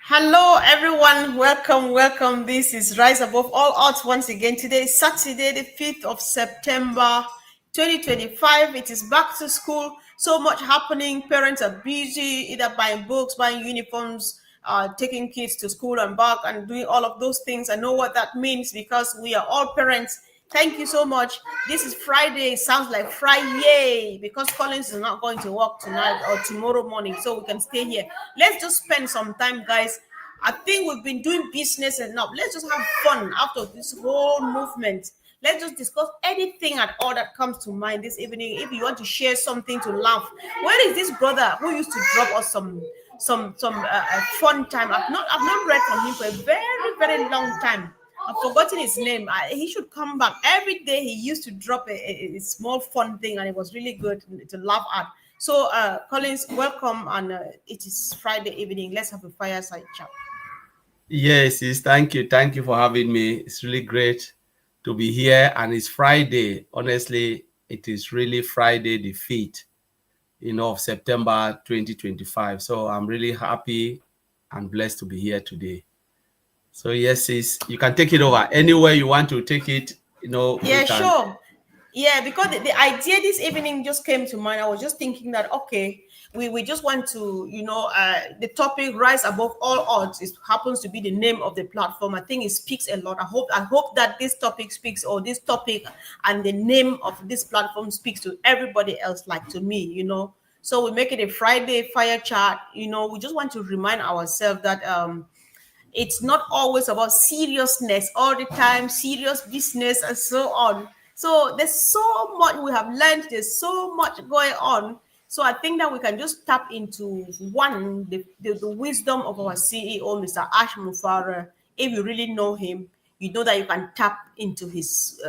Hello, everyone. Welcome. This is Rise Above All Odds once again. Today is Saturday, the 5th of September, 2025. It is back to school. So much happening. Parents are busy, either buying books, buying uniforms, taking kids to school and back, and doing all of those things. I know what that means because we are all parents. Thank you so much. This is Friday. It sounds like Friday because Collins is not going to work tonight or tomorrow morning, so we can stay here. Let's just spend some time, guys. I think we've been doing business enough. Let's just have fun after this whole movement. Let's just discuss anything at all that comes to mind this evening. If you want to share something to laugh, where is this brother who used to drop us some fun time? I've not read from him for a very long time. I've forgotten his name. He should come back. Every day he used to drop a small fun thing, and it was really good to laugh at. So, Collins, welcome, and it is Friday evening. Let's have a fireside chat. Yes, thank you for having me. It's really great to be here, and it's Friday. Honestly, it is really Friday the 5th, of September 2025. So I'm really happy and blessed to be here today. So yes, sis, you can take it over anywhere you want to take it. We Yeah, can. sure. Yeah, because the idea this evening just came to mind. I was just thinking that okay, we just want to, the topic rise above all odds. It happens to be the name of the platform. I think it speaks a lot. I hope that this topic speaks, or this topic and the name of this platform speaks to everybody else, like to me. So we make it a Friday fire chat. We just want to remind ourselves that it's not always about seriousness all the time, serious business and so on. So there's so much we have learned, there's so much going on. So I think that we can just tap into one, the wisdom of our CEO, Mr. Ash Mufara. If you really know him, you know that you can tap into his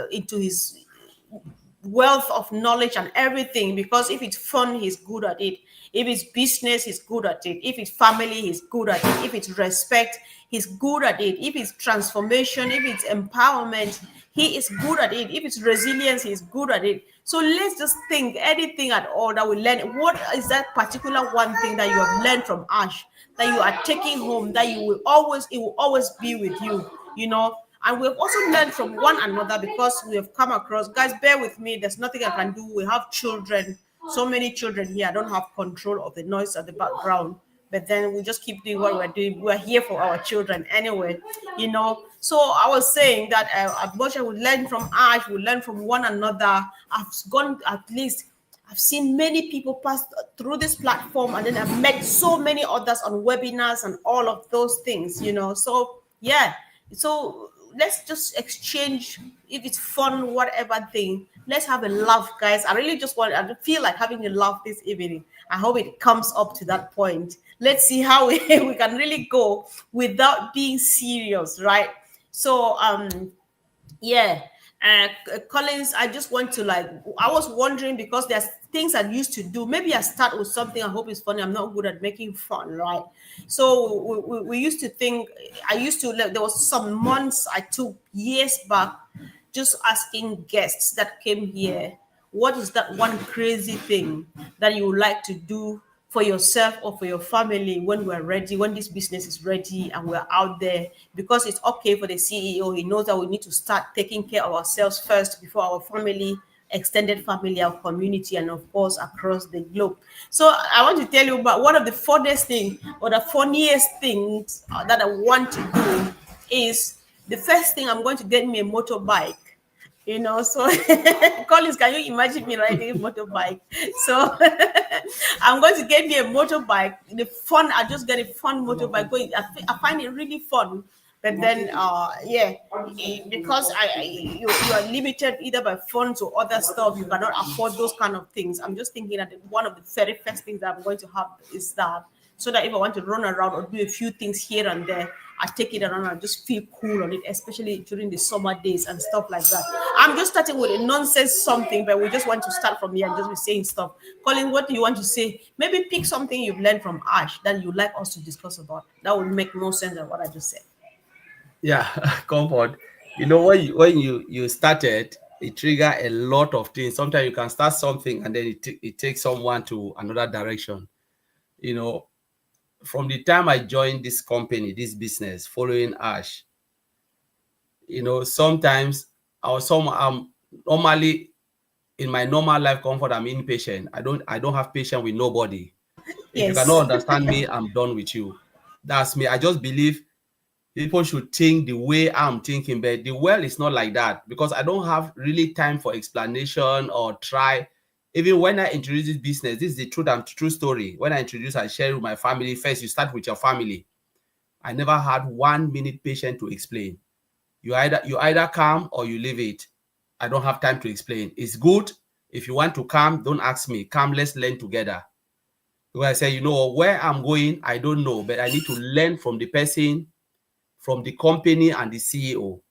wealth of knowledge and everything, because if it's fun, he's good at it. If it's business, he's good at it. If it's family, he's good at it. If it's respect, he's good at it. If it's transformation, if it's empowerment, he is good at it. If it's resilience, he's good at it. So let's just think anything at all that we learn. What is that particular one thing that you have learned from Ash that you are taking home, that it will always be with you? And we've also learned from one another because we have come across, guys, bear with me, there's nothing I can do. We have children, so many children here. I don't have control of the noise at the background, but then we just keep doing what we're doing. We're here for our children anyway. So I was saying that as much as we learn from Ash, we learn from one another. I've seen many people pass through this platform, and then I've met so many others on webinars and all of those things. So yeah, so let's just exchange. If it's fun, whatever thing, let's have a laugh, guys. I feel like having a laugh this evening. I hope it comes up to that point. Let's see how we can really go without being serious, right? So yeah. Collins, I just want to, I was wondering, because there's things I used to do. Maybe I start with something I hope is funny. I'm not good at making fun, right? So we used to think, there was some months I took years back, just asking guests that came here, what is that one crazy thing that you would like to do for yourself or for your family when we're ready, when this business is ready and we're out there? Because it's okay for the CEO. He knows that we need to start taking care of ourselves first before our family, extended family, our community, and of course across the globe. So I want to tell you about one of the funniest thing, or the funniest things that I want to do is, the first thing, I'm going to get me a motorbike. So Collins, can you imagine me riding a motorbike? So I'm going to get me a motorbike. I just get a fun motorbike going. I find it really fun. But then yeah, because you are limited either by funds or other stuff, you cannot afford those kind of things. I'm just thinking that one of the very first things that I'm going to have is that, so that if I want to run around or do a few things here and there, I take it around and just feel cool on it, especially during the summer days and stuff like that. I'm just starting with a nonsense something, but we just want to start from here and just be saying stuff. Colin, what do you want to say? Maybe pick something you've learned from Ash that you'd like us to discuss about. That would make more sense than what I just said. Yeah, comfort. When you started, it trigger a lot of things. Sometimes you can start something and then it takes someone to another direction. You know, from the time I joined this company, this business, following Ash, sometimes I'm normally in my normal life comfort, I'm impatient. I don't have patience with nobody. If you cannot Yes. understand me, I'm done with you. That's me. I just believe people should think the way I'm thinking, but the world is not like that, because I don't have really time for explanation or try. Even when I introduce this business, this is the truth and true story. When I introduce, I share with my family. First, you start with your family. I never had 1 minute patience to explain. You either come or you leave it. I don't have time to explain. It's good. If you want to come, don't ask me. Come, let's learn together. Because I say, where I'm going, I don't know, but I need to learn from the person, from the company and the CEO.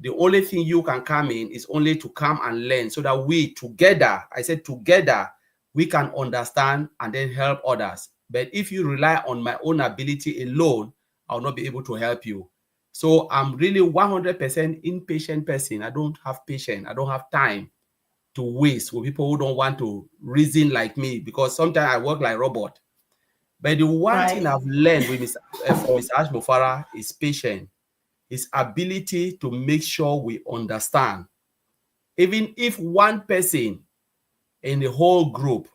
The only thing you can come in is only to come and learn, so that we together, I said together, we can understand and then help others. But if you rely on my own ability alone, I'll not be able to help you. So I'm really 100% impatient person. I don't have patience. I don't have time to waste with people who don't want to reason like me, because sometimes I work like robot. But the one thing Right. I've learned from Mr. Ash Mufara is patience, his ability to make sure we understand. Even if one person in the whole group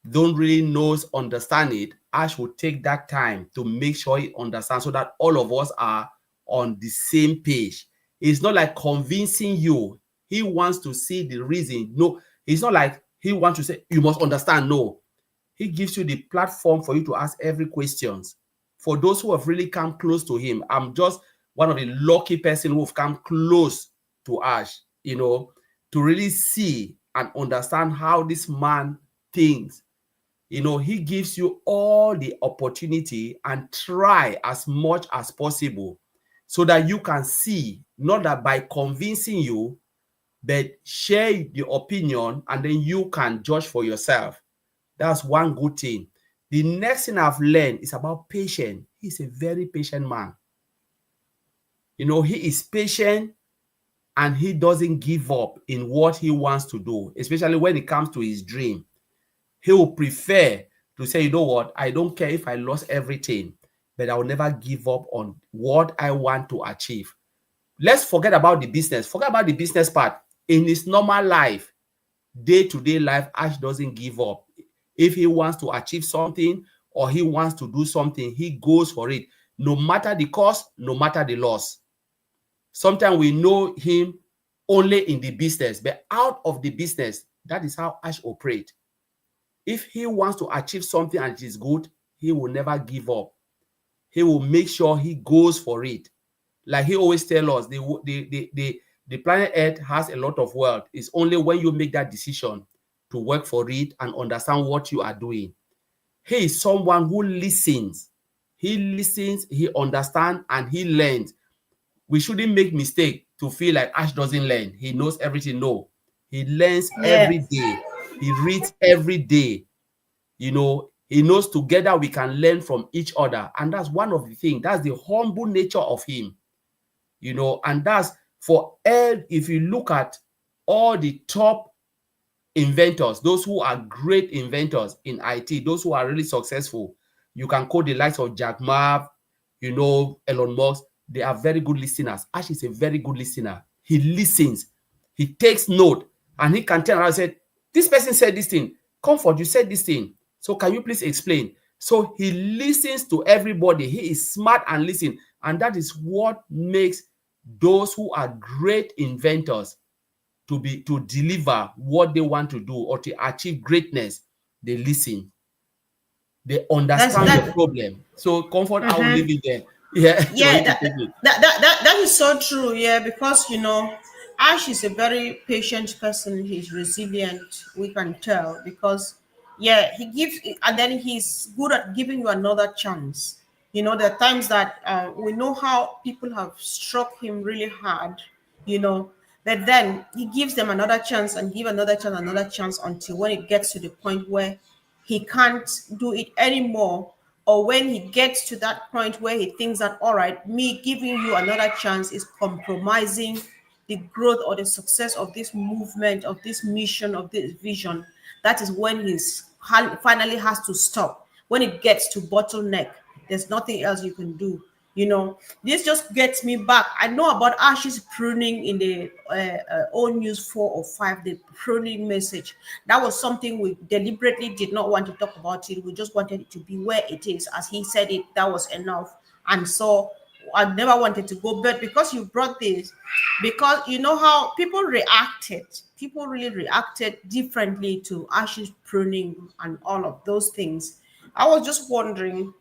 don't really knows, understand it, Ash will take that time to make sure he understands, so that all of us are on the same page. It's not like convincing you. He wants to see the reason. No, it's not like he wants to say, you must understand. No, he gives you the platform for you to ask every questions. For those who have really come close to him, I'm just one of the lucky person who have come close to Ash, to really see and understand how this man thinks. He gives you all the opportunity and try as much as possible, so that you can see, not that by convincing you, but share the opinion and then you can judge for yourself. That's one good thing. The next thing I've learned is about patience. He's a very patient man. He is patient, and he doesn't give up in what he wants to do, especially when it comes to his dream. He will prefer to say, you know what, I don't care if I lost everything, but I will never give up on what I want to achieve. Let's forget about the business. Forget about the business part. In his normal life, day-to-day life, Ash doesn't give up. If he wants to achieve something or he wants to do something, he goes for it, no matter the cost, no matter the loss. Sometimes we know him only in the business, but out of the business, that is how Ash operates. If he wants to achieve something and it is good, he will never give up. He will make sure he goes for it. Like he always tells us, the planet Earth has a lot of wealth. It's only when you make that decision to work for it and understand what you are doing. He is someone who listens. He listens, he understands, and he learns. We shouldn't make mistake to feel like Ash doesn't learn. He knows everything. No, he learns Yeah. every day. He reads every day. He knows together we can learn from each other. And that's one of the things. That's the humble nature of him. And that's if you look at all the top inventors, those who are great inventors in IT, those who are really successful, you can quote the likes of Jack Ma, Elon Musk. They are very good listeners. Ash is a very good listener. He listens, he takes note, and he can tell around and say, this person said this thing. Comfort, you said this thing. So can you please explain? So he listens to everybody. He is smart and listen. And that is what makes those who are great inventors to deliver what they want to do or to achieve greatness. They listen. They That's understand your that. problem. So comfort, I will Mhm. leave it there. Yeah, for Yeah, you to take it. that is so true. Yeah, because Ash is a very patient person. He's resilient. We can tell because yeah, he gives, and then he's good at giving you another chance. There are times that we know how people have struck him really hard. you know but then he gives them another chance and give another chance until when it gets to the point where he can't do it anymore, or when he gets to that point where he thinks that, all right, me giving you another chance is compromising the growth or the success of this movement, of this mission, of this vision. That is when finally has to stop. when it gets to bottleneck, there's nothing else you can do. This just gets me back. I know about Ash's pruning in the old news 4 or 5, the pruning message. That was something we deliberately did not want to talk about it. We just wanted it to be where it is. As he said it, that was enough. And so I never wanted to go, but because you brought this, because you know how people really reacted differently to Ash's pruning and all of those things. I was just wondering,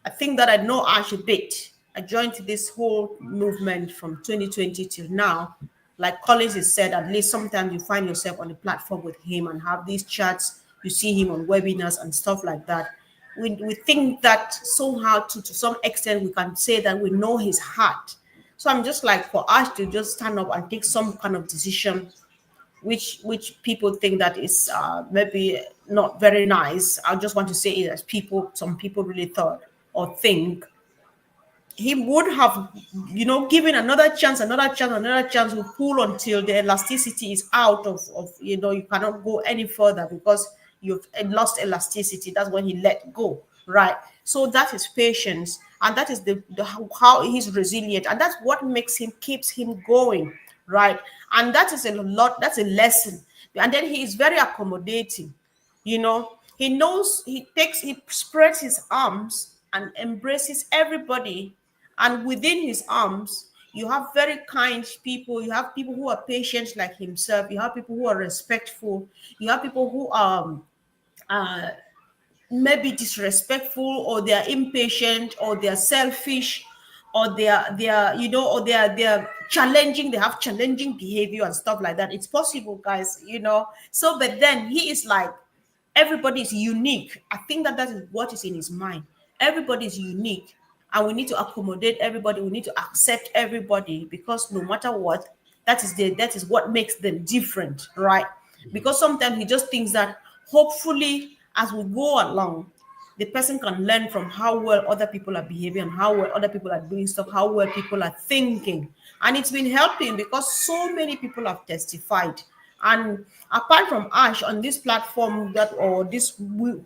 I think that I know Ash a bit. I joined this whole movement from 2020 till now. Like Collins has said, at least sometimes you find yourself on the platform with him and have these chats. You see him on webinars and stuff like that. We think that somehow, to some extent, we can say that we know his heart. So I'm just like, for Ash to just stand up and take some kind of decision, which people think that is maybe not very nice. I just want to say it as some people really thought or think he would have, given another chance, will pull until the elasticity is out of you cannot go any further because you've lost elasticity. That's when he let go, right? So that is patience, and that is the how he's resilient, and that's what keeps him going, right? And that is that's a lesson. And then he is very accommodating. He knows, he spreads his arms and embraces everybody. And within his arms, you have very kind people. You have people who are patient like himself. You have people who are respectful. You have people who are maybe disrespectful, or they're impatient, or they're selfish, or they're challenging. They have challenging behavior and stuff like that. It's possible, guys. So, but then he is like, everybody is unique. I think that is what is in his mind. Everybody is unique, and we need to accommodate everybody. We need to accept everybody, because no matter what, that is what makes them different, right? Because sometimes he just thinks that hopefully, as we go along, the person can learn from how well other people are behaving, and how well other people are doing stuff, how well people are thinking. And it's been helping, because so many people have testified. And apart from Ash, on this platform, or this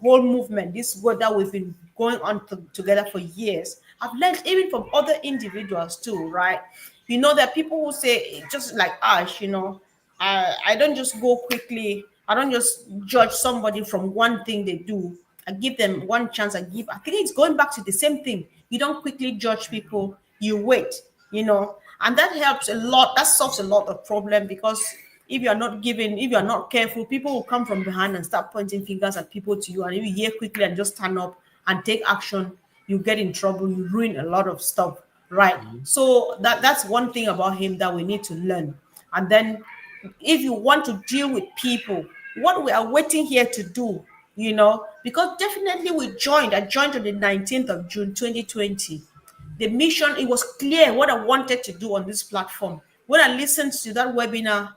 whole movement, this word that we've been going on together for years, I've learned even from other individuals too, right? There are people who say, just like Ash, I don't just go quickly. I don't just judge somebody from one thing they do. I give them one chance. I think it's going back to the same thing. You don't quickly judge people. You wait, and that helps a lot. That solves a lot of problem, because if you are not careful, people will come from behind and start pointing fingers at people to you. And if you hear quickly and just stand up and take action, you get in trouble. You ruin a lot of stuff, right? So that's one thing about him that we need to learn. And then, if you want to deal with people, what we are waiting here to do, because definitely I joined on the 19th of June 2020. The mission, it was clear what I wanted to do on this platform. When I listened to that webinar,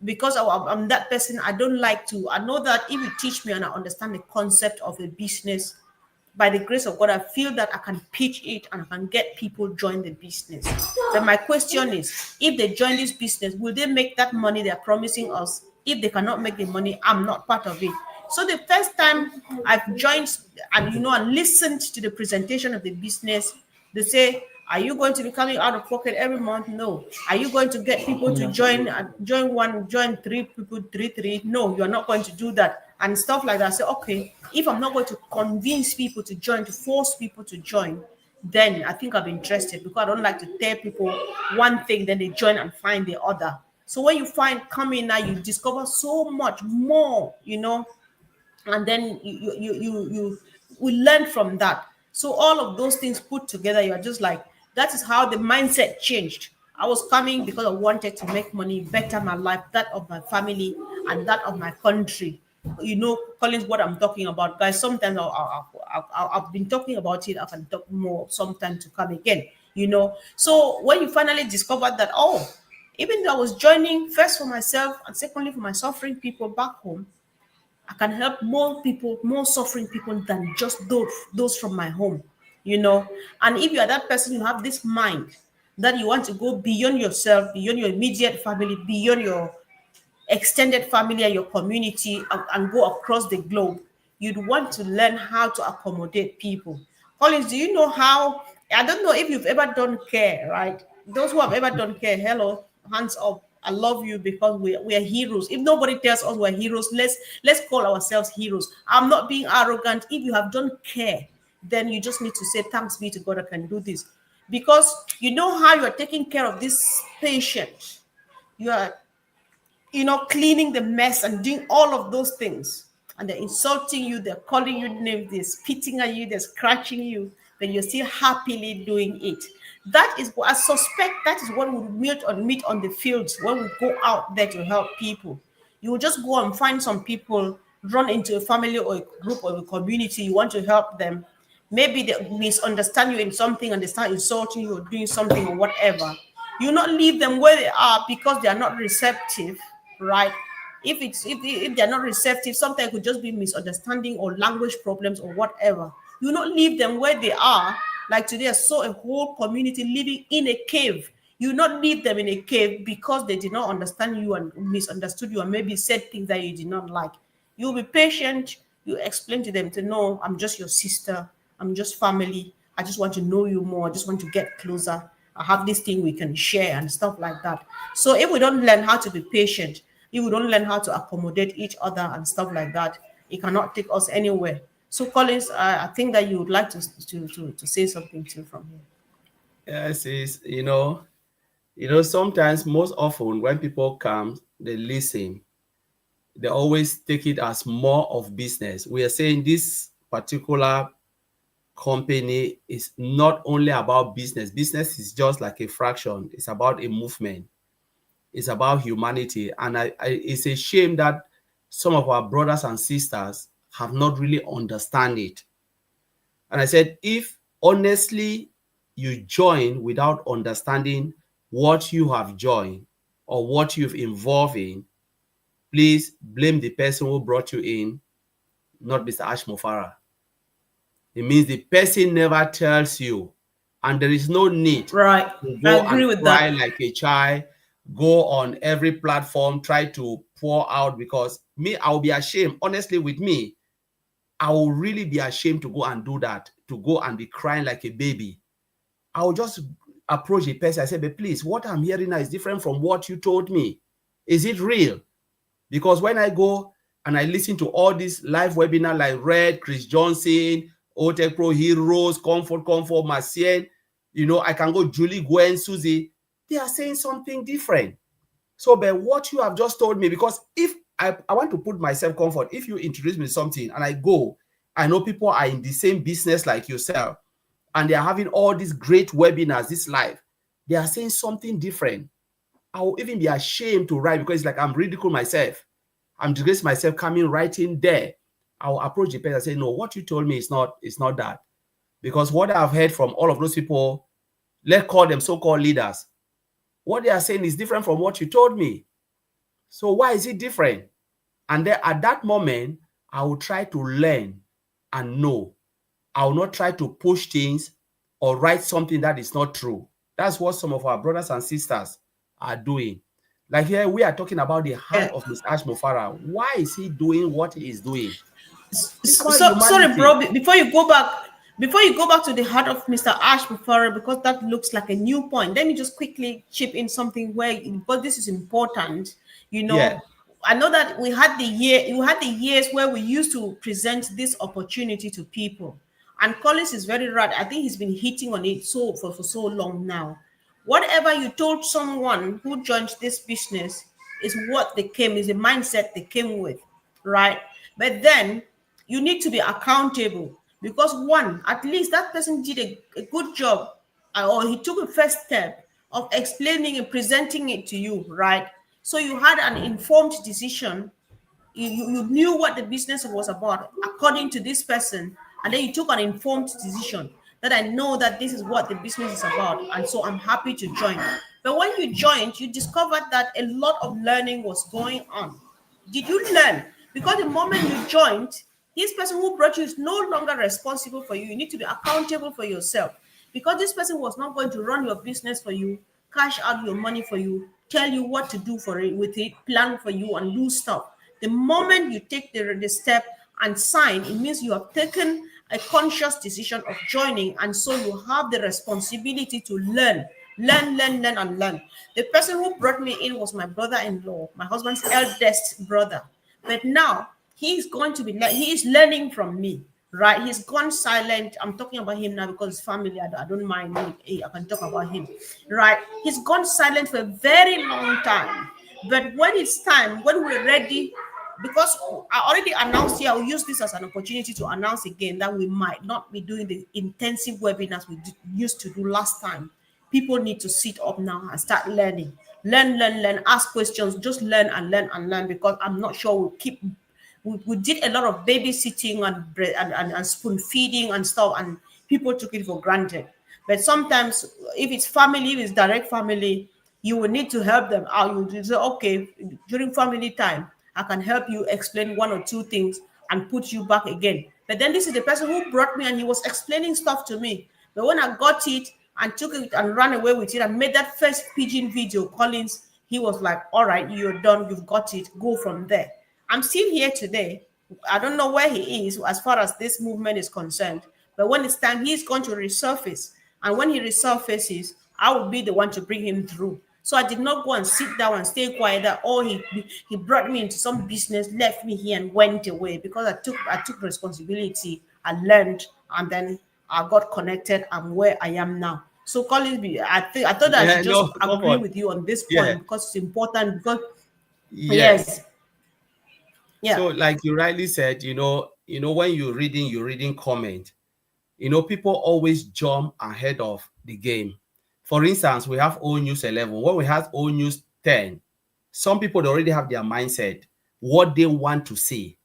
because I'm that person, I don't like to, I know that if you teach me and I understand the concept of a business, by the grace of God, I feel that I can pitch it and I can get people join the business. But my question is, if they join this business, will they make that money they're promising us? If they cannot make the money, I'm not part of it. So the first time I've joined and listened to the presentation of the business, they say, are you going to be coming out of pocket every month? No. Are you going to get people to join three people, three? No, you're not going to do that. And stuff like that. I say, okay, if I'm not going to convince people to join, to force people to join, then I think I'm interested, because I don't like to tell people one thing, then they join and find the other. So when you come in now, you discover so much more, and then you we learn from that. So all of those things put together, you're just like, that is how the mindset changed. I was coming because I wanted to make money, better my life, that of my family, and that of my country. Collins, what I'm talking about, guys. Sometimes I've been talking about it. I can talk more sometime to come again. So when you finally discovered that, even though I was joining first for myself and secondly for my suffering people back home, I can help more people, more suffering people than just those from my home, And if you are that person, you have this mind that you want to go beyond yourself, beyond your immediate family, beyond your extended family and your community, and go across the globe. you'd want to learn how to accommodate people. Collins, do you know how? I don't know if you've ever done care, right? Those who have ever done care, hello, hands up. I love you because we are heroes. If nobody tells us we're heroes, let's call ourselves heroes. I'm not being arrogant. If you have done care, then you just need to say thanks be to God I can do this. Because you know how you are taking care of this patient. You are cleaning the mess and doing all of those things. And they're insulting you, they're calling you names, they're spitting at you, they're scratching you, but you're still happily doing it. That is what I suspect that is what we meet on the fields when we go out there to help people. You will just go and find some people, run into a family or a group or a community, you want to help them. Maybe they misunderstand you in something and they start insulting you or doing something or whatever. You not leave them where they are because they are not receptive, right? If they're not receptive, sometimes it could just be misunderstanding or language problems or whatever. You not leave them where they are. Like today, I saw a whole community living in a cave. You not leave them in a cave because they did not understand you and misunderstood you and maybe said things that you did not like. You'll be patient. You explain to them to know, I'm just your sister. I'm just family. I just want to know you more. I just want to get closer. I have this thing we can share and stuff like that. So if we don't learn how to be patient, if we don't learn how to accommodate each other and stuff like that, it cannot take us anywhere. So Collins, I think that you would like to say something too from here. Yes, is sometimes, most often, when people come, they listen. They always take it as more of business. We are saying this particular company is not only about business. Business is just like a fraction. It's about a movement. It's about humanity. And it's a shame that some of our brothers and sisters have not really understand it. And I said, if honestly you join without understanding what you have joined or what you've involved in, please blame the person who brought you in, not Mr. Ash Mufara. It means the person never tells you, and there is no need Right. to I go agree and with cry that. like a child, go on every platform, try to pour out, because me, I'll be ashamed. Honestly, with me, I will really be ashamed to go and do that, to go and be crying like a baby. I will just approach a person. I say, but please, what I'm hearing now is different from what you told me. Is it real? Because when I go and I listen to all these live webinars like Red, Chris Johnson, Otech Pro Heroes, Comfort, Marcien, I can go Julie, Gwen, Susie. They are saying something different. So, but what you have just told me, because if I want to put myself comfort, if you introduce me to something and I go, I know people are in the same business like yourself, and they are having all these great webinars, this live, they are saying something different. I will even be ashamed to write because it's like I'm ridiculing myself. I'm disgracing myself coming writing there. I will approach the person and say, no, what you told me is not that. Because what I've heard from all of those people, let's call them so-called leaders, what they are saying is different from what you told me. So why is it different? And then at that moment, I will try to learn and know. I will not try to push things or write something that is not true. That's what some of our brothers and sisters are doing. Like here, we are talking about the heart Yeah. of Mr. Ash Mufara. Why is he doing what he is doing? It's about So sorry, humanity. bro. Before you go back to the heart of Mr. Ash Mufara, because that looks like a new point. Let me just quickly chip in something where, but this is important. You Yeah. know, I know that we had the years where we used to present this opportunity to people, and Collins is very right. I think he's been hitting on it for so long now. Whatever you told someone who joined this business is what they came, is the mindset they came with, right? But then you need to be accountable because one, at least that person did a good job, or he took a first step of explaining and presenting it to you, right? So you had an informed decision. You knew what the business was about according to this person, and then you took an informed decision that I know that this is what the business is about, and so I'm happy to join. But when you joined, you discovered that a lot of learning was going on. Did you learn? Because the moment you joined, this person who brought you is no longer responsible for you. You need to be accountable for yourself, because this person was not going to run your business for you, cash out your money for you, tell you what to do for it with it, plan for you, and do stuff. The moment you take the step and sign, it means you have taken a conscious decision of joining, and so you have the responsibility to learn, and learn. The person who brought me in was my brother-in-law, my husband's eldest brother. But now he's going to be, he is learning from me, right? He's gone silent. I'm talking about him now because it's family. I don't mind. I can talk about him, right? He's gone silent for a very long time. But when it's time, when we're ready, because I already announced here, I'll use this as an opportunity to announce again that we might not be doing the intensive webinars we used to do last time. People need to sit up now and start learning. Learn, ask questions, just learn and learn and learn, because I'm not sure we'll keep. We did a lot of babysitting and spoon feeding and stuff, and people took it for granted. But sometimes, if it's family, if it's direct family, you will need to help them out. You say, okay, during family time, I can help you explain one or two things and put you back again. But then this is the person who brought me, and he was explaining stuff to me. But when I got it and took it and ran away with it and made that first pigeon video, Collins, he was like, all right, you're done, you've got it, go from there. I'm still here today. I don't know where he is as far as this movement is concerned. But when it's time, he's going to resurface. And when he resurfaces, I will be the one to bring him through. So I did not go and sit down and stay quiet that, oh, he brought me into some business, left me here and went away, because I took responsibility, I learned, and then I got connected. I'm where I am now. So Collins, I thought I Yeah, should just no, come agree on. with you on this Yeah, point because it's important. Because yes. yes, So, yeah, like you rightly said, when you're reading comment, people always jump ahead of the game. For instance, we have O News 11. When we have O News 10, some people already have their mindset, what they want to see.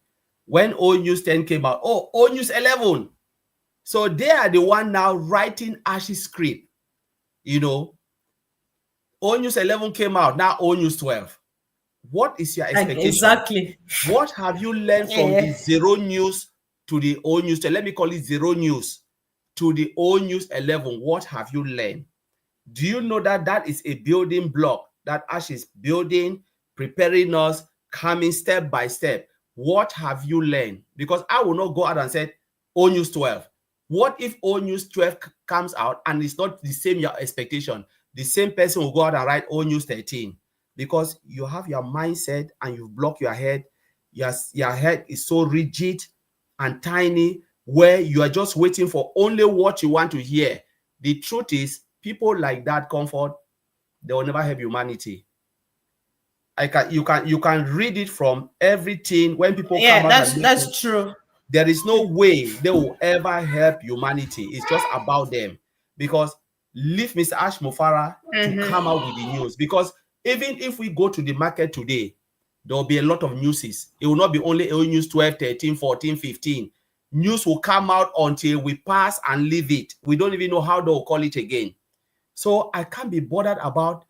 When O News 10 came out, oh, O News 11. So they are the one now writing Ash's script. O News 11 came out, now O News 12. What is your expectation? exactly. What have you learned from the Yeah. zero news to the O News? Let me call it zero news to the O News 11. What have you learned? Do you know that that is a building block that Ash is building, preparing us, coming step by step? What have you learned? Because I will not go out and say O News 12. What if O News 12 comes out and it's not the same your expectation? The same person will go out and write O News 13, because you have your mindset and you block your head. Your head is so rigid and tiny, where you are just waiting for only what you want to hear. The truth is, people like that, Comfort, they will never help humanity. You can read it from everything when people come Yeah, out and listen. that's true. There is no way they will ever help humanity. It's just about them. Because leave Mr. Ash Mufara to come out with the news. Because even if we go to the market today, there will be a lot of newses. It will not be only news 12, 13, 14, 15. News will come out until we pass and leave it. We don't even know how they will call it again. So I can't be bothered about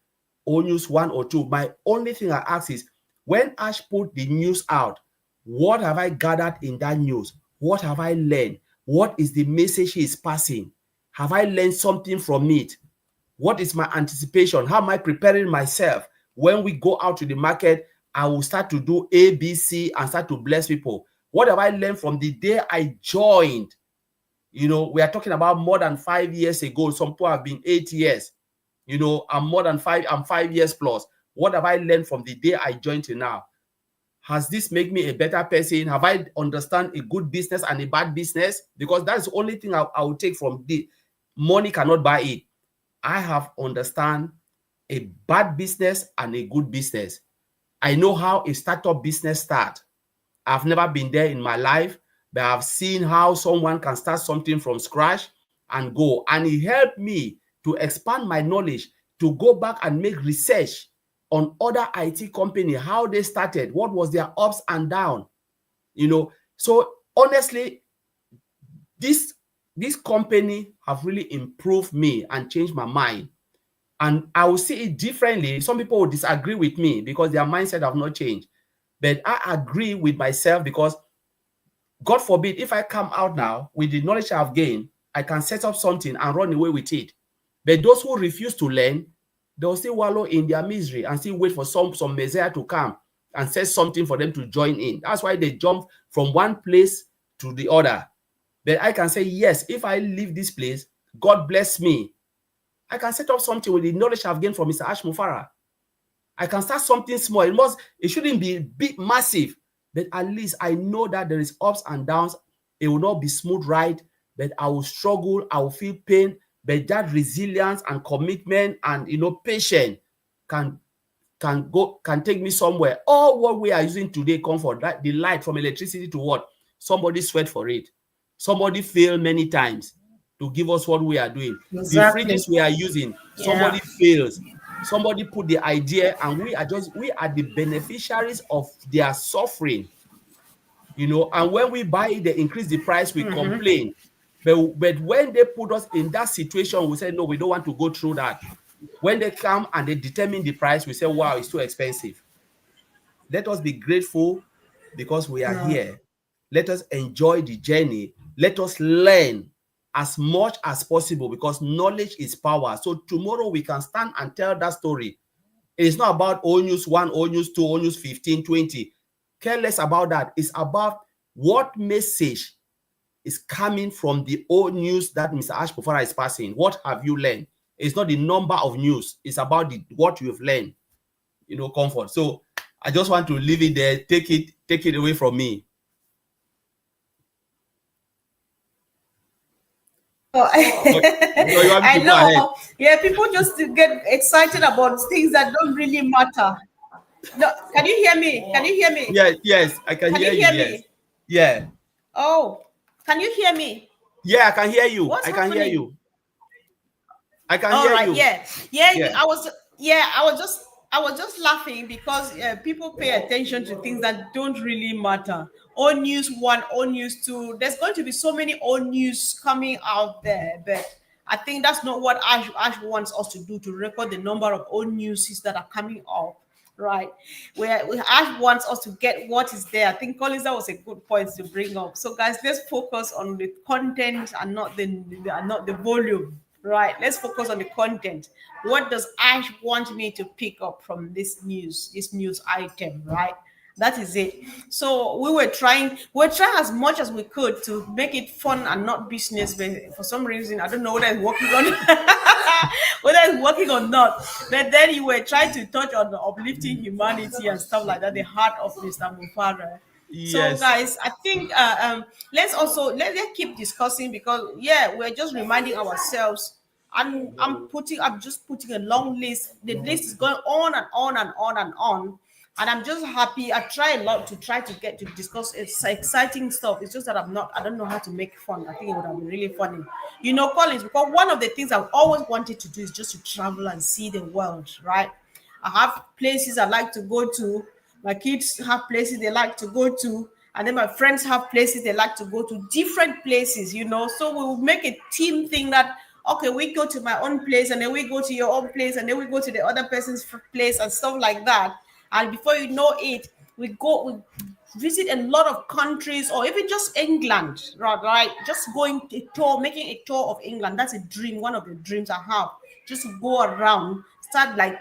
O News 1 or 2. My only thing I ask is, when Ash put the news out, what have I gathered in that news? What have I learned? What is the message he is passing? Have I learned something from it? What is my anticipation? How am I preparing myself? When we go out to the market, I will start to do A, B, C and start to bless people. What have I learned from the day I joined? We are talking about more than 5 years ago. Some people have been 8 years. I'm 5 years plus. What have I learned from the day I joined to now? Has this made me a better person? Have I understand a good business and a bad business? Because that's the only thing I will take from the money cannot buy it. I have understand a bad business and a good business. I know how a startup business starts. I've never been there in my life, but I've seen how someone can start something from scratch and go. And it helped me to expand my knowledge, to go back and make research on other IT companies, how they started, what was their ups and downs. So honestly, this company have really improved me and changed my mind. And I will see it differently. Some people will disagree with me because their mindset have not changed. But I agree with myself, because God forbid, if I come out now with the knowledge I've gained, I can set up something and run away with it. But those who refuse to learn, they'll still wallow in their misery and still wait for some Messiah to come and says something for them to join in. That's why they jump from one place to the other. But I can say, yes, if I leave this place, God bless me. I can set up something with the knowledge I've gained from Mr. Ash Mufara. I can start something small. It shouldn't be big, massive, but at least I know that there is ups and downs. It will not be smooth ride, but I will struggle. I will feel pain, but that resilience and commitment and patience can can take me somewhere. All what we are using today come for that the light from electricity to what? Somebody sweat for it. Somebody failed many times to give us what we are doing. The Exactly. fridges we are using, Yeah. somebody fails. Somebody put the idea, and we are the beneficiaries of their suffering. And when we buy it, they increase the price, we complain. But when they put us in that situation, we say, no, we don't want to go through that. When they come and they determine the price, we say, wow, it's too expensive. Let us be grateful because we are No. here. Let us enjoy the journey. Let us learn as much as possible because knowledge is power. So tomorrow we can stand and tell that story. It is not about old news 1, old news 2, old news 15, 20. Care less about that. It's about what message is coming from the old news that Mr. Ash Mufara is passing. What have you learned? It's not the number of news. It's about what you've learned. Comfort. So I just want to leave it there. Take it away from me. Oh, Or you want me I to go ahead? know. Yeah, people just get excited about things that don't really matter. No, can you hear me? Can you hear me? Yeah, yes, I can Can hear you you. hear Yes. me? Yeah. Oh, can you hear me? Yeah, I can hear you. What's I can hear happening? you. I can All hear right, you. yeah, yeah. Yeah. I was just laughing because people pay attention to things that don't really matter. All news one, all news two. There's going to be so many old news coming out there, but I think that's not what Ash wants us to do, to record the number of old news that are coming up. Right, where Ash wants us to get what is there. I think Collins, that was a good point to bring up. So guys, let's focus on the content and not the volume. Right, let's focus on the content. What does Ash want me to pick up from this news item? Right, that is it. So we're trying as much as we could to make it fun and not business, but for some reason I don't know whether it's working on whether it's working or not. But then you were trying to touch on the uplifting humanity and stuff like that, the heart of Mr. Mufara. So Yes. guys, I think let's keep discussing, because yeah, we're just reminding ourselves. And I'm just putting a long list. The list is going on and on and on and on. And I'm just happy. I try a lot to try to get to discuss exciting stuff. It's just that I don't know how to make fun. I think it would have been really funny. Collins, because one of the things I've always wanted to do is just to travel and see the world, right? I have places I like to go to. My kids have places they like to go to. And then my friends have places they like to go to, different places. So we will make a team thing that, okay, we go to my own place and then we go to your own place and then we go to the other person's place and stuff like that. And before you know it, we visit a lot of countries, or even just England, right? Just going a tour, making a tour of England. That's a dream, one of the dreams I have. Just go around, start like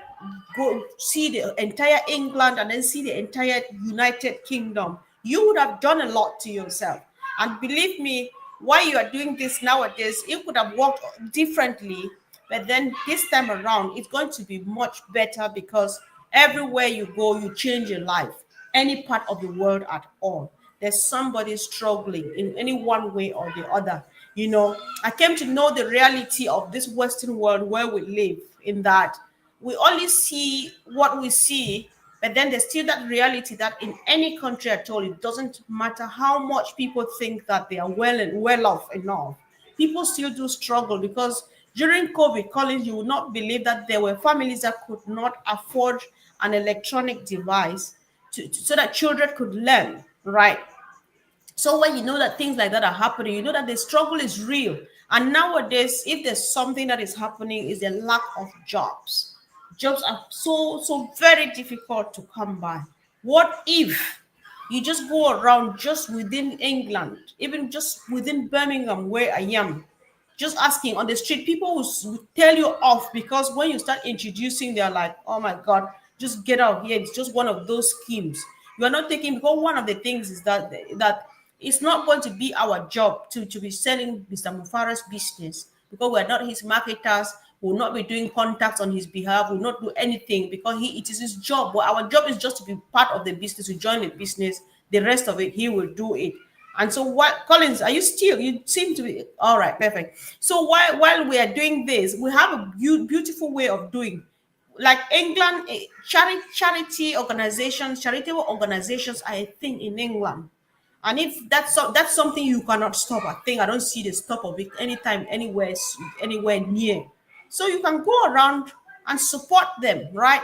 go see the entire England and then see the entire United Kingdom. You would have done a lot to yourself. And believe me, why you are doing this nowadays, it could have worked differently, but then this time around, it's going to be much better, because everywhere you go, you change your life. Any part of the world at all, there's somebody struggling in any one way or the other. I came to know the reality of this Western world where we live, in that we only see what we see, but then there's still that reality that in any country at all, it doesn't matter how much people think that they are well off enough, people still do struggle. Because during COVID, Collins, you would not believe that there were families that could not afford an electronic device so that children could learn, right? So when you know that things like that are happening, you know that the struggle is real. And nowadays, if there's something that is happening, is the lack of jobs. Jobs are so very difficult to come by. What if you just go around just within England, even just within Birmingham where I am, just asking on the street, people will tell you off, because when you start introducing, they're like, oh my God, just get out here. It's just one of those schemes. You are not taking, because one of the things is that it's not going to be our job to be selling Mr. Mufara's business, because we are not his marketers. We will not be doing contacts on his behalf. We will not do anything, because it is his job. But our job is just to be part of the business, to join the business. The rest of it, he will do it. And so, what, Collins, are you still? You seem to be all right. Perfect. So while we are doing this, we have a beautiful way of doing, like England, charity organizations, charitable organizations, I think in England. And if that's something you cannot stop, I think I don't see the stop of it anytime, anywhere near. So you can go around and support them, right?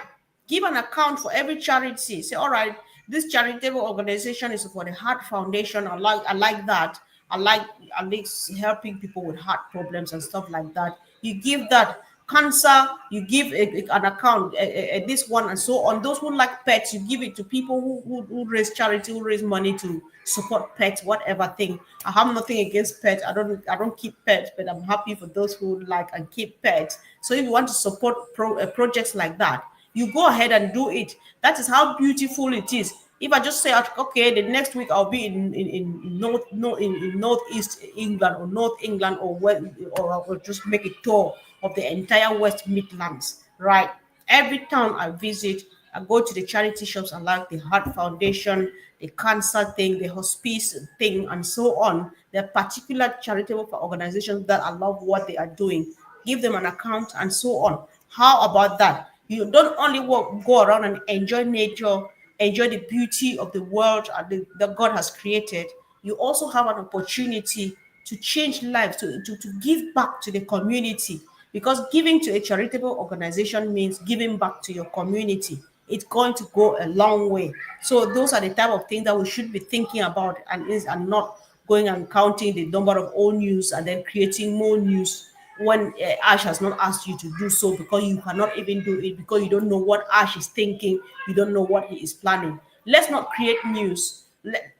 Give an account for every charity. Say, all right, this charitable organization is for the Heart Foundation. I like that. I like at least helping people with heart problems and stuff like that. You give that. Cancer, you give an account, this one, and so on. Those who like pets, you give it to people who raise charity, who raise money to support pets, whatever thing. I have nothing against pets. I don't keep pets, but I'm happy for those who like and keep pets. So if you want to support projects like that, you go ahead and do it. That is how beautiful it is. If I just say, okay, the next week I'll be in north no in northeast England or North England, or where, or I will just make a tour of the entire West Midlands, right? Every town I visit, I go to the charity shops. I like the Heart Foundation, the cancer thing, the hospice thing, and so on. There are particular charitable organizations that I love what they are doing. Give them an account and so on. How about that? You don't only go around and enjoy nature, enjoy the beauty of the world that God has created. You also have an opportunity to change lives, to give back to the community, because giving to a charitable organization means giving back to your community. It's going to go a long way. So those are the type of things that we should be thinking about, and not going and counting the number of old news and then creating more news when Ash has not asked you to do so, because you cannot even do it, because you don't know what Ash is thinking, you don't know what he is planning. Let's not create news,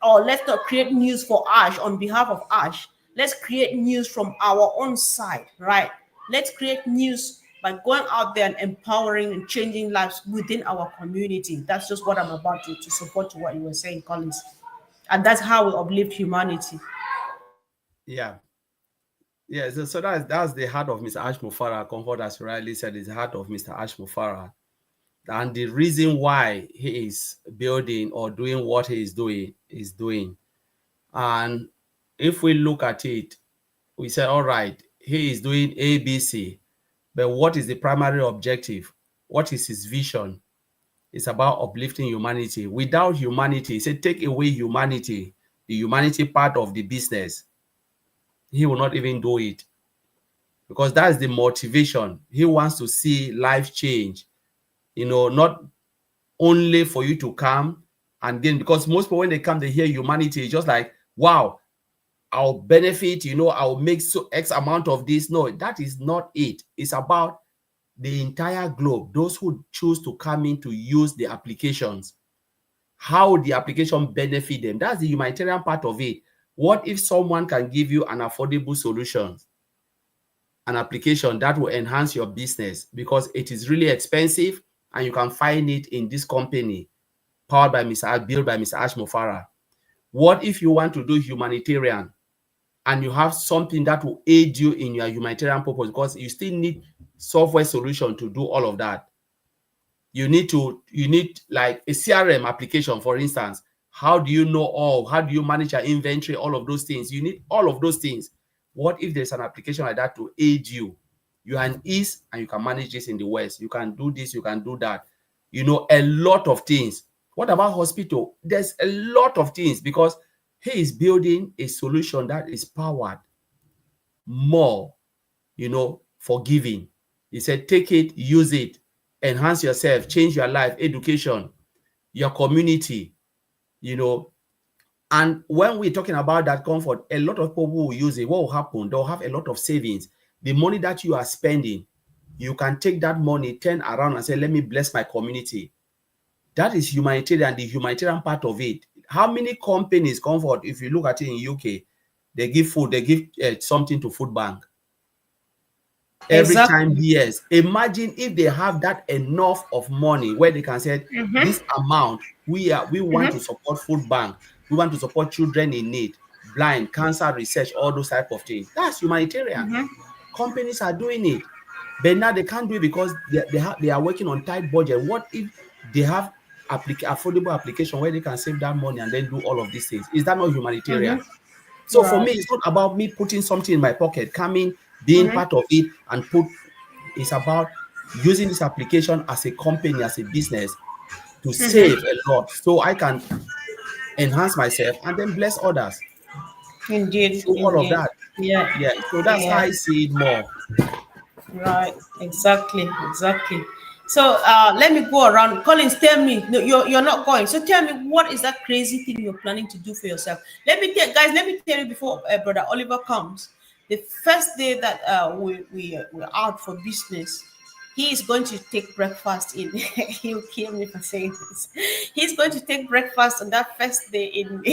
or let's not create news for Ash on behalf of Ash. Let's create news from our own side, right? Let's create news by going out there and empowering and changing lives within our community. That's just what I'm about to support to what you were saying, Collins. And that's how we uplift humanity. Yeah. Yeah, so that's the heart of Mr. Ash Mufara. Comfort, as you rightly said, is the heart of Mr. Ash Mufara. And the reason why he is building or doing what he is doing. And if we look at it, we say, all right, he is doing ABC, but what is the primary objective? What is his vision? It's about uplifting humanity. Without humanity, he said, take away humanity, the humanity part of the business, he will not even do it, because that's the motivation. He wants to see life change, not only for you to come and gain, because most people, when they come, they hear humanity, it's just like, wow, I'll benefit, I'll make so X amount of this. No, that is not it. It's about the entire globe, those who choose to come in to use the applications, how the application benefit them. That's the humanitarian part of it. What if someone can give you an affordable solution, an application that will enhance your business, because it is really expensive and you can find it in this company powered by built by Mr. Ash Mufara? What if you want to do humanitarian and you have something that will aid you in your humanitarian purpose, because you still need software solution to do all of that? You need like a CRM application, for instance. How do you know how do you manage your inventory? All of those things. You need all of those things. What if there's an application like that to aid you? You are in East and you can manage this in the West. You can do this, you can do that. A lot of things. What about hospital? There's a lot of things, because he is building a solution that is powered more, for giving. He said, take it, use it, enhance yourself, change your life, education, your community, And when we're talking about that comfort, a lot of people will use it. What will happen? They'll have a lot of savings. The money that you are spending, you can take that money, turn around and say, let me bless my community. That is humanitarian, the humanitarian part of it. How many companies, comfort, if you look at it in UK, they give food, they give something to food bank. every time. Exactly. Yes, imagine if they have that enough of money where they can say this amount, we want to support food bank, we want to support children in need, blind, cancer research, all those type of things. That's humanitarian. Companies are doing it, but now they can't do it because they are working on tight budget. What if they have affordable application where they can save that money and then do all of these things? Is that not humanitarian? So for Right. me, it's not about me putting something in my pocket, coming, being part of it, and put. It's about using this application as a company, as a business, to save a lot, so I can enhance myself and then bless others Indeed, through all of indeed. that. Yeah. Yeah. So that's how Yeah. I see it more. Right. Exactly. Exactly. So let me go around. Collins, tell me. No, you're not going. So tell me, what is that crazy thing you're planning to do for yourself? Let me tell guys. Let me tell you before Brother Oliver comes. The first day that we're out for business, he is going to take breakfast in. He'll kill me for saying this. He's going to take breakfast on that first day in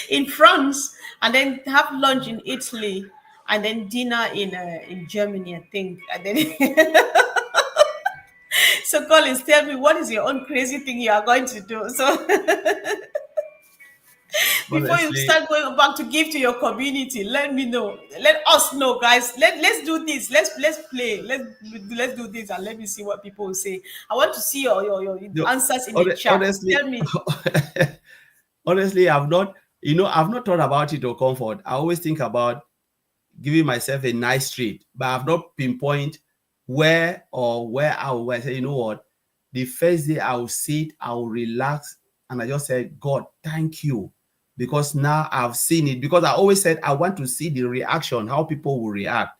in France, and then have lunch in Italy, and then dinner in Germany, I think. And then so Collins, tell me, what is your own crazy thing you are going to do? So before you Honestly, start going back to give to your community, let me know. Let us know, guys. Let's do this. Let's play. Let's do this, and let me see what people will say. I want to see your no, answers in the chat. honestly, Tell me. honestly, I've not thought about it or comfort. I always think about giving myself a nice treat, but I've not pinpoint where I will say, you know what, the first day I will sit, I will relax, and I just said, God, thank you. Because now I've seen it. Because I always said I want to see the reaction, how people will react.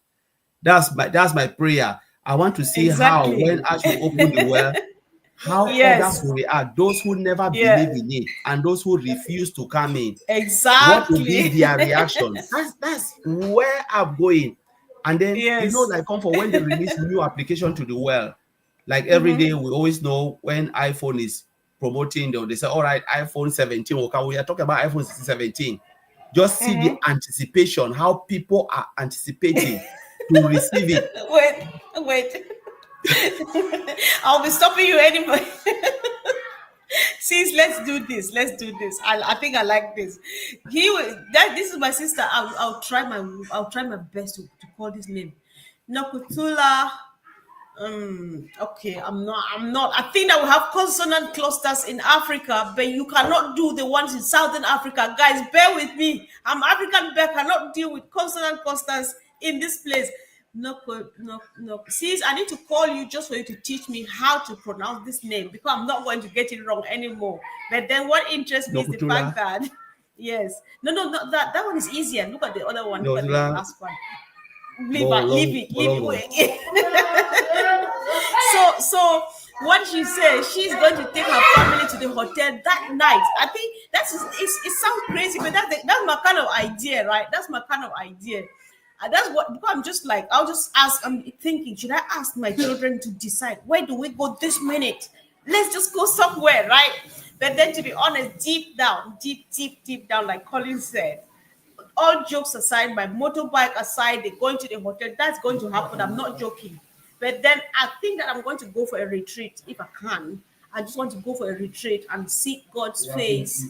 That's my prayer. I want to see how Exactly. when Ash will open the well, how others Yes. will react. Those who never believe Yeah. in it and those who refuse to come in, what will be Exactly. their reaction? That's where I'm going. And then, Yes. like comfort, when they release new application to the well, like every day we always know when iPhone is promoting, they say, all right, iPhone 17 will come. We are talking about iPhone 17. Just see the anticipation, how people are anticipating to receive it. Wait, wait. I'll be stopping you anyway. Sis, let's do this. Let's do this. I think I like this. This is my sister. I'll try my best to call this name. Nokutula. Okay, I'm not. I think that we have consonant clusters in Africa, but you cannot do the ones in Southern Africa. Guys, bear with me. I'm African, but cannot deal with consonant clusters in this place. No, no, no. Sis, I need to call you just for you to teach me how to pronounce this name, because I'm not going to get it wrong anymore. But then what interests me is the Nokutula, fact that yes, no, that one is easier. Look at the other one. Look at the Nokutula, last one. Leave it. Bolongo. So what she said, she's going to take her family to the hotel that night. I think it sounds crazy, but that's my kind of idea, right? That's my kind of idea. And that's what, because I'm just like, I'll just ask. I'm thinking, should I ask my children to decide where do we go this minute? Let's just go somewhere, right? But then, to be honest, deep down, deep down, like Colin said, all jokes aside, my motorbike aside, they're going to the hotel. That's going to happen. I'm not joking. But then I think that I'm going to go for a retreat if I can. I just want to go for a retreat and seek God's face.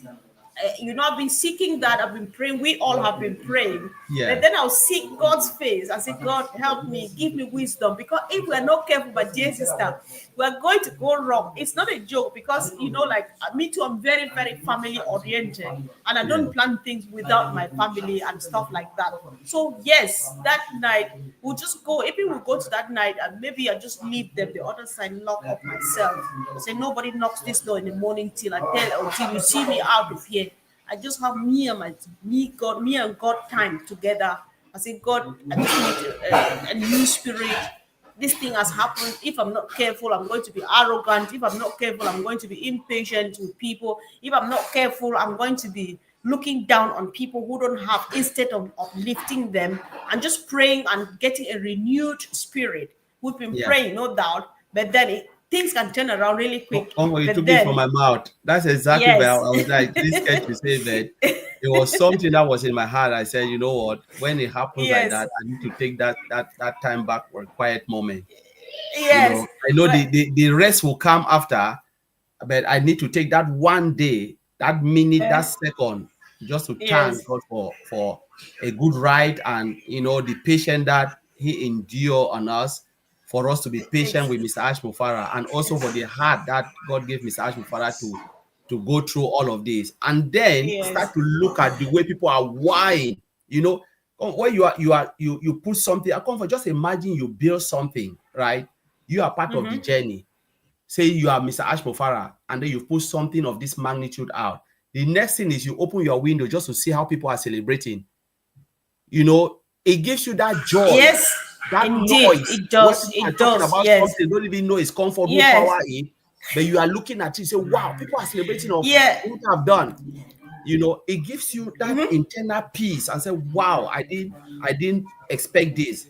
I've been seeking that. I've been praying. We all have been praying. But Yeah. then I'll seek God's face. I say, God, help me, give me wisdom. Because if we're not careful, my dear sister, we're going to go wrong. It's not a joke, because, like me too, I'm very, very family oriented. And I Yeah. don't plan things without my family and stuff like that. So, yes, that night, we'll just go. If we will go to that night, and maybe I just leave them the other side, lock up myself. Say, nobody knocks this door in the morning till until you see me out of here. I just have me and God time together. I say, God, I just need a new spirit. This thing has happened. If I'm not careful, I'm going to be arrogant. If I'm not careful, I'm going to be impatient with people. If I'm not careful, I'm going to be looking down on people who don't have, instead of uplifting them and just praying and getting a renewed spirit. We've been Yeah. praying, no doubt, but then things can turn around really quick. Oh, you But took it from then, my mouth. That's exactly where I yes, was like, this scared to say that. It was something that was in my heart. I said, you know what? When it happens like yes, that, I need to take that time back for a quiet moment. You yes, know, I know but the rest will come after, but I need to take that one day, that minute, that second, just to yes, thank God for a good ride, and the patience that He endure on us, for us to be patient ex- with Mr. Ash Mufara, and also for the heart that God gave Mr. Ash Mufara to go through all of this, and then start yes, to look at the way people are whining. You know, when you put something. I come for, just imagine you build something, right? You are part of the journey. Say you are Mr. Ash Mufara, and then you put something of this magnitude out. The next thing is you open your window just to see how people are celebrating. It gives you that joy, yes, that indeed, noise, where people are it talking does, about yes, something, don't even know it's comfort, no yes, power in, but you are looking at it, say, wow, people are celebrating of yeah, what I've done. It gives you that internal peace and say, wow, I didn't expect this.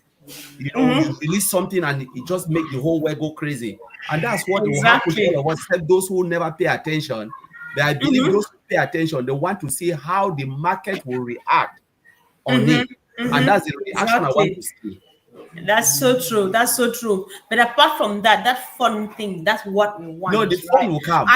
You release something and it just make the whole world go crazy. And that's what will happen to all exactly, of us, except those who never pay attention. But I believe those who pay attention, they want to see how the market will react on it. And that's the reaction I want to exactly. see. That's so true. That's so true. But apart from that, that fun thing, that's what we No, want, the right? fun will come.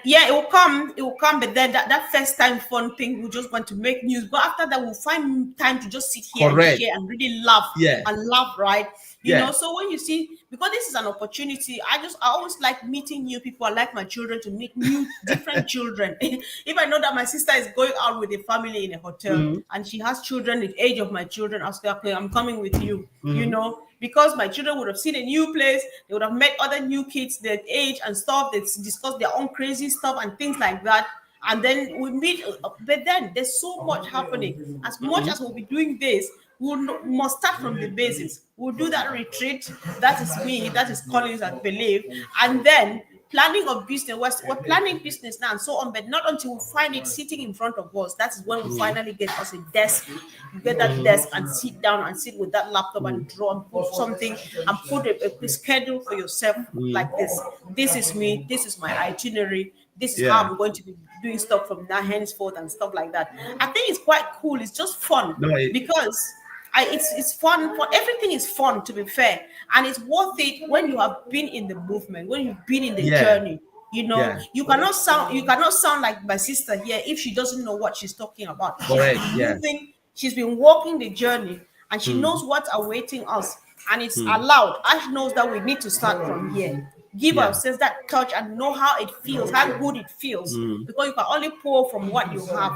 Yeah, it will come. But then that first time fun thing, we just want to make news. But after that, we'll find time to just sit here and Correct. share and really laugh Yeah. and laugh, right? Yeah. So when you see, because this is an opportunity, I always like meeting new people. I like my children to meet new, different children. If I know that my sister is going out with a family in a hotel Mhm. and she has children the age of my children, I'll say, okay, I'm coming with you, Mhm. because my children would have seen a new place, they would have met other new kids their age and stuff, they discuss their own crazy stuff and things like that. And then we meet, but then there's so much happening. As much as we'll be doing this, must start from the basis. We'll do that retreat. That is me. That is Collins, I believe. And then planning of business. We're planning business now and so on, but not until we find it sitting in front of us. That is when we Mhm. finally get us a desk. You get that Mhm. desk and sit down and sit with that laptop and Mhm. draw and put something and put a schedule for yourself Mhm. like this. This is me. This is my itinerary. This is how Yeah. I'm going to be doing stuff from now henceforth and stuff like that. I think it's quite cool. It's just fun No, because it's fun. For everything is fun, to be fair, and it's worth it when you have been in the movement, when you've been in the yeah. journey. Yeah. You cannot sound like my sister here if she doesn't know what she's talking about. She's Correct. been Yeah. moving, she's been walking the journey, and she knows Mhm. what's awaiting us, and it's Mhm. allowed. Ash knows that we need to start from here, give Yeah. ourselves that touch and know how it feels, how good it feels, Mhm. because you can only pour from what you have.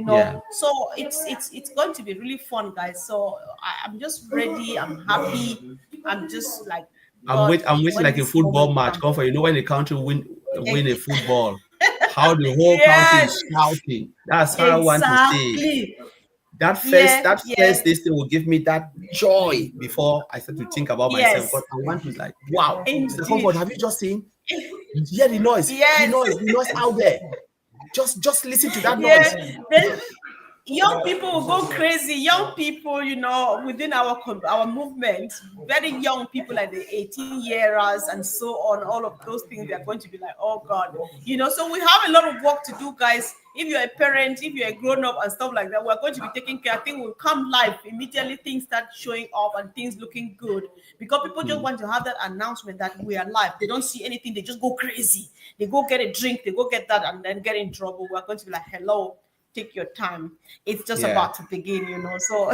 Yeah. So it's going to be really fun, guys. So I'm just ready, I'm happy, I'm just like, God, I'm waiting when like a this football moment match. comes. Comfort, when the country win a football, how the whole country Yes, is shouting. That's how I want to see it. exactly. That first Yeah, that yeah, first this thing will give me that joy before I start to think about myself. yes, Because I want to, like, wow, Mr. indeed. Comfort, have you just seen? Hear the noise, Yes, the noise out there. Just listen to that yeah. noise. Then young people will go crazy. Young people, within our movement, very young people like the 18-years and so on, all of those things, they're going to be like, oh God. So we have a lot of work to do, guys. If you're a parent, if you're a grown-up and stuff like that, we're going to be taking care. I think we'll come live immediately, things start showing up and things looking good. Because people just Mm, want to have that announcement that we are live. They don't see anything, they just go crazy. They go get a drink, they go get that, and then get in trouble. We're going to be like, hello, take your time. It's just yeah. about to begin. So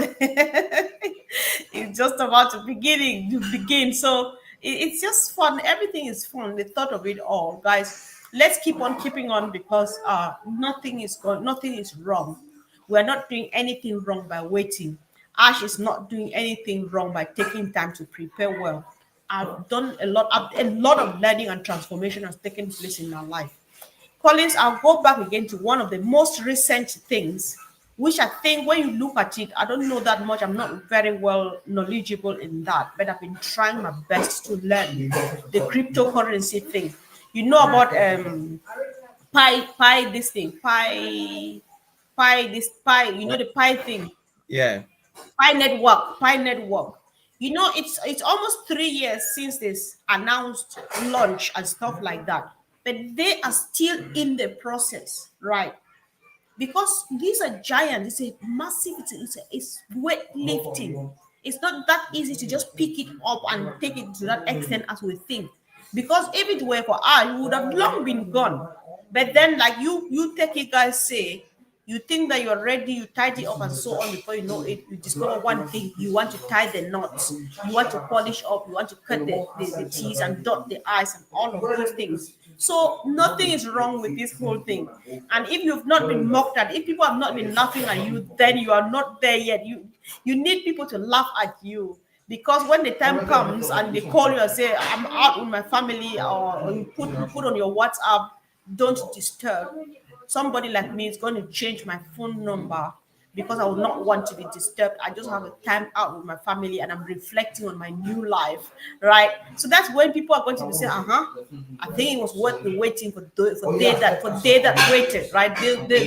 it's just about to begin. So it's just fun. Everything is fun. The thought of it all, guys. Let's keep on keeping on, because nothing is wrong. We're not doing anything wrong by waiting. Ash is not doing anything wrong by taking time to prepare well. I've done a lot of learning and transformation has taken place in my life. Collins, I'll go back again to one of the most recent things, which I think when you look at it, I don't know that much. I'm not very well knowledgeable in that, but I've been trying my best to learn the cryptocurrency thing. You know about pi this thing, pi this pi, the pi thing, Yeah. pi network. It's almost 3 years since this announced launch and stuff like that, but they are still in the process, right? Because these are giants. It's a massive. It's weightlifting. It's not that easy to just pick it up and take it to that extent as we think. Because if it were for us, we would have long been gone. But then, like you take it, guys say, you think that you're ready, you tie it up and so on. Before you know it, you discover one thing: you want to tie the knots, you want to polish up, you want to cut the T's and dot the I's and all of those things. So nothing is wrong with this whole thing. And if you've not been mocked at, if people have not been laughing at you, then you are not there yet. You need people to laugh at you. Because when the time comes and they call you and say, I'm out with my family, or you put on your WhatsApp, don't disturb. Somebody like me is going to change my phone number because I will not want to be disturbed. I just have a time out with my family and I'm reflecting on my new life, right? So that's when people are going to be saying, I think it was worth the waiting for they that waited, right?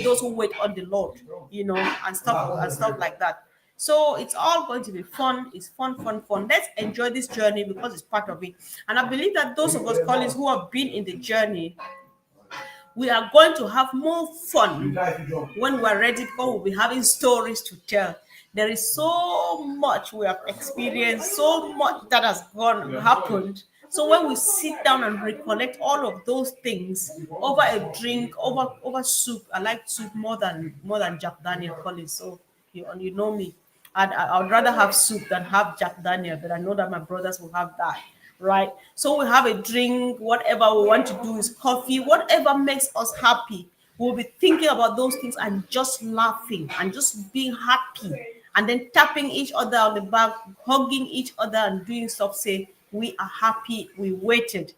Those who wait on the Lord, and stuff like that. So it's all going to be fun. It's fun, fun, fun. Let's enjoy this journey because it's part of it. And I believe that those of us, colleagues, who have been in the journey, we are going to have more fun when we're ready because we'll be having stories to tell. There is so much we have experienced, so much that has happened. So when we sit down and recollect all of those things over a drink, over soup, I like soup more than Jack Daniel Collins. So you know me. I'd rather have soup than have Jack Daniel, but I know that my brothers will have that, right? So we have a drink, whatever we want to do is coffee, whatever makes us happy. We'll be thinking about those things and just laughing and just being happy and then tapping each other on the back, hugging each other and doing stuff, say, we are happy, we waited.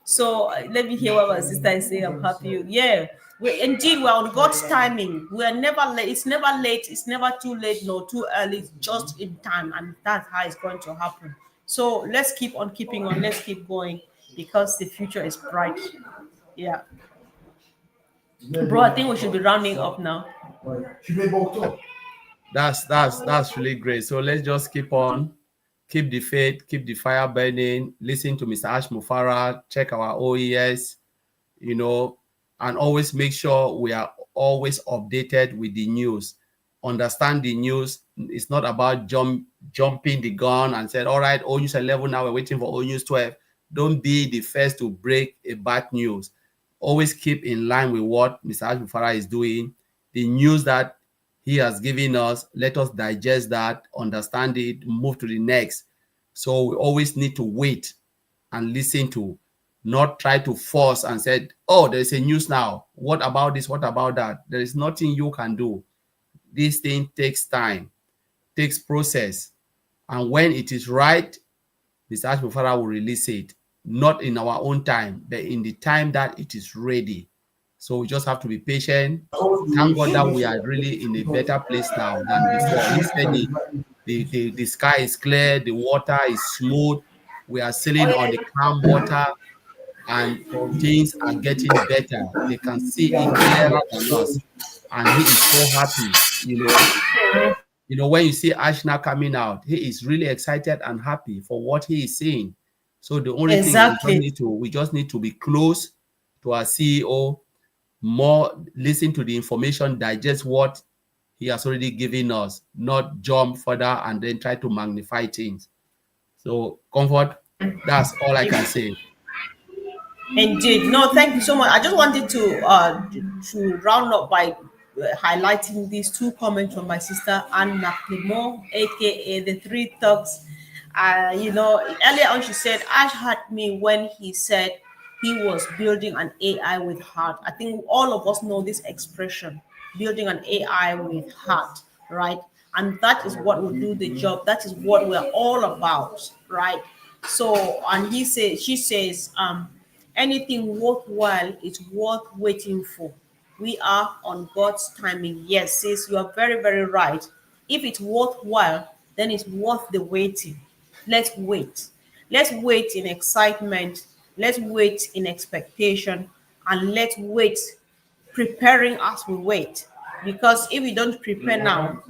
So let me hear what my sister is saying. I'm happy. Yeah. We're on God's timing. We are never late. It's never late. It's never too late nor too early. It's just in time, and that's how it's going to happen. So let's keep on keeping on. Let's keep going because the future is bright. Yeah, bro. I think we should be rounding up now. That's really great. So let's just keep on, keep the faith, keep the fire burning. Listen to Mr. Ash Mufara. Check our OES, you know, and always make sure we are always updated with the news. Understand the news. It's not about jumping the gun and said, all right, O News 11 now, we're waiting for O News 12. Don't be the first to break a bad news. Always keep in line with what Mr. Ash Mufara is doing. The news that he has given us, let us digest that, understand it, move to the next. So we always need to wait and listen to, not try to force and said, oh, there's a news now. What about this? What about that? There is nothing you can do. This thing takes time, takes process. And when it is right, Mr. Ash Mufara will release it. Not in our own time, but in the time that it is ready. So we just have to be patient. Thank God that we are really in a better place now than before. He said the sky is clear, the water is smooth. We are sailing on the calm water and things are getting better. They can see it clearer than us. And he is so happy, when you see Ash now coming out, he is really excited and happy for what he is seeing. So the only thing is Exactly. we just need to be close to our CEO, more listen to the information, digest what he has already given us, not jump further and then try to magnify things. So comfort, that's all I can say. Indeed. No, thank you so much. I just wanted to round up by highlighting these two comments from my sister Anna Plimo, aka the Three Thugs. Earlier on she said Ash had me when he said he was building an AI with heart. I think all of us know this expression, building an AI with heart, right? And that is what will do the job. That is what we're all about, right? So, and she says, anything worthwhile is worth waiting for. We are on God's timing. Yes, sis, you are very, very right. If it's worthwhile, then it's worth the waiting. Let's wait. Let's wait in excitement. Let's wait in expectation. And let's wait preparing as we wait. Because if we don't prepare now,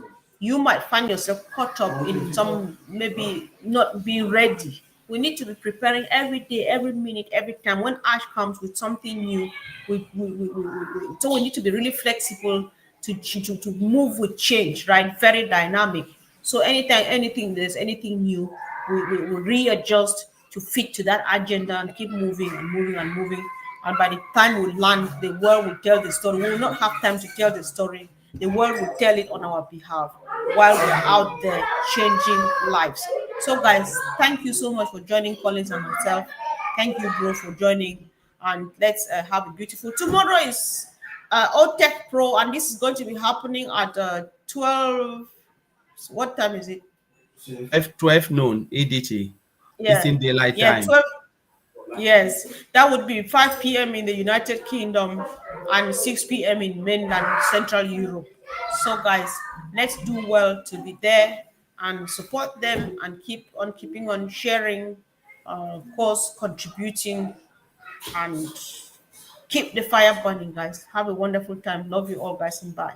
you might find yourself caught up in some, maybe not being ready. We need to be preparing every day, every minute, every time. When Ash comes with something new, so we need to be really flexible to move with change, right? Very dynamic. So anytime anything there's anything new, we readjust to fit to that agenda and keep moving and moving and moving. And by the time we land, the world will tell the story. We will not have time to tell the story. The world will tell it on our behalf while we're out there changing lives. So, guys, thank you so much for joining Collins and myself. Thank you, bro, for joining. And let's have a beautiful. Tomorrow is OTech Pro, and this is going to be happening at 12. What time is it? 12 noon EDT, Yeah, Eastern Daylight yeah, Time. 12. Yes, that would be 5 p.m. in the United Kingdom and 6 p.m. in mainland Central Europe. So, guys, let's do well to be there and support them and keep on keeping on sharing, of course, contributing, and keep the fire burning, guys. Have a wonderful time. Love you all, guys, and bye.